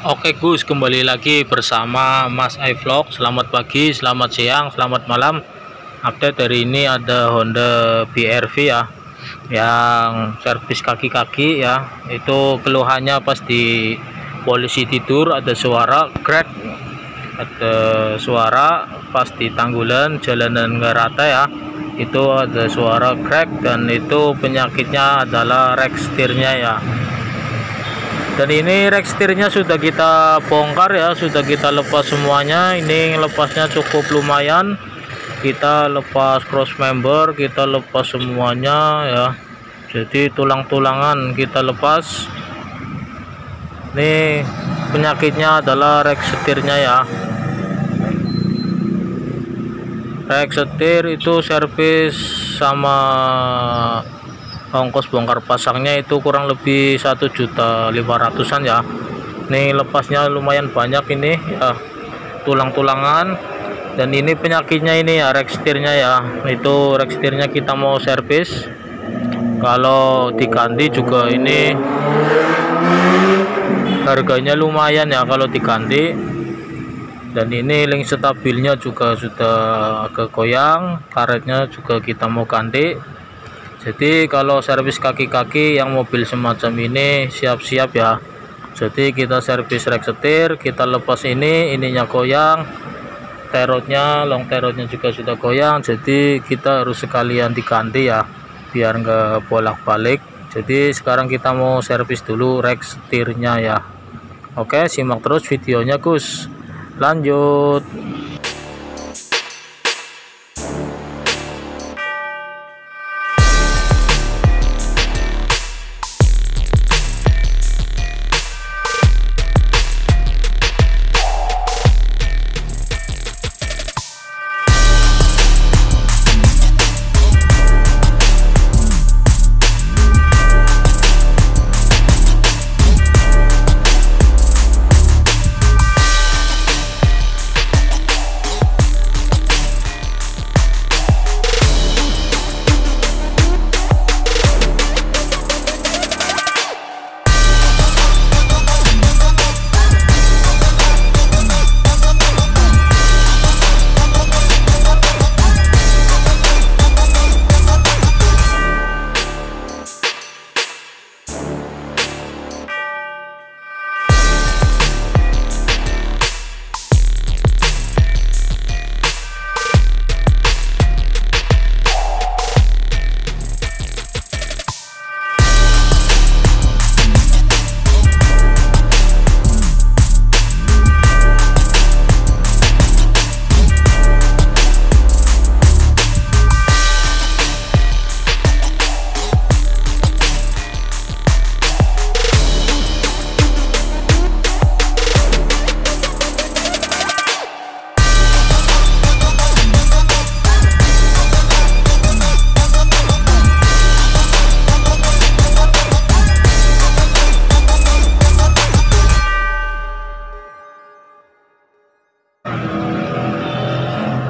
Oke Gus, kembali lagi bersama Mas iVlog. Selamat pagi, selamat siang, selamat malam. Update hari ini ada Honda BRV ya, yang servis kaki-kaki ya. Itu keluhannya pas di polisi tidur ada suara crack, ada suara pas di tanggulan jalanan nggak rata ya. Itu ada suara crack dan itu penyakitnya adalah rek setirnya ya. Dan ini rek setirnya sudah kita bongkar ya, sudah kita lepas semuanya. Ini lepasnya cukup lumayan, kita lepas cross member, kita lepas semuanya ya. Jadi tulang-tulangan kita lepas. Ini penyakitnya adalah rek setirnya ya. Rek setir itu servis sama ongkos bongkar pasangnya itu kurang lebih 1.500.000-an ya. Ini lepasnya lumayan banyak ini ya, tulang-tulangan. Dan ini penyakitnya ini ya, rek setirnya ya. Itu rek setirnya kita mau servis. Kalau diganti juga ini harganya lumayan ya kalau diganti. Dan ini link stabilnya juga sudah agak goyang, karetnya juga kita mau ganti. Jadi kalau servis kaki-kaki yang mobil semacam ini siap-siap ya. Jadi kita servis rek setir, kita lepas ininya goyang, terotnya, long terotnya juga sudah goyang. Jadi kita harus sekalian diganti ya, biar nggak bolak-balik. Jadi sekarang kita mau servis dulu rek setirnya ya. Oke, simak terus videonya Gus. Lanjut.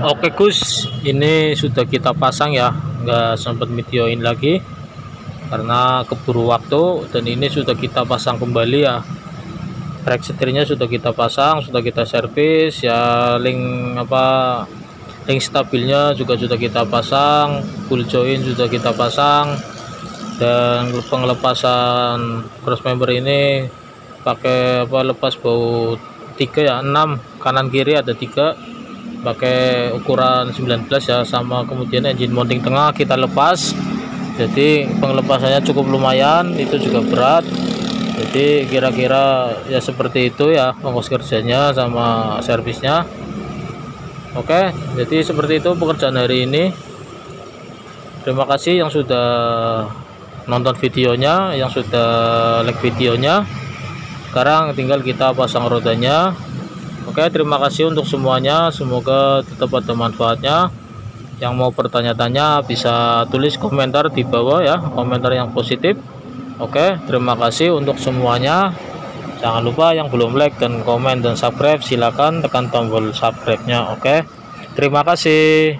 Oke Gus, ini sudah kita pasang ya, nggak sempat videoin lagi karena keburu waktu. Dan ini sudah kita pasang kembali ya, rek setirnya sudah kita pasang, sudah kita servis ya. Link stabilnya juga sudah kita pasang, full join sudah kita pasang. Dan pengelepasan cross member ini pakai lepas baut 3 ya, 6 kanan kiri ada 3, pakai ukuran 19 ya. Sama kemudian engine mounting tengah kita lepas. Jadi pengelepasannya cukup lumayan, itu juga berat. Jadi kira-kira ya seperti itu ya ongkos kerjanya sama servisnya. Oke, jadi seperti itu pekerjaan hari ini. Terima kasih yang sudah nonton videonya, yang sudah like videonya. Sekarang tinggal kita pasang rodanya. Oke, terima kasih untuk semuanya, semoga tetap ada manfaatnya. Yang mau bertanya-tanya bisa tulis komentar di bawah ya, komentar yang positif. Oke, terima kasih untuk semuanya. Jangan lupa yang belum like dan komen dan subscribe, silakan tekan tombol subscribe-nya. Oke, terima kasih.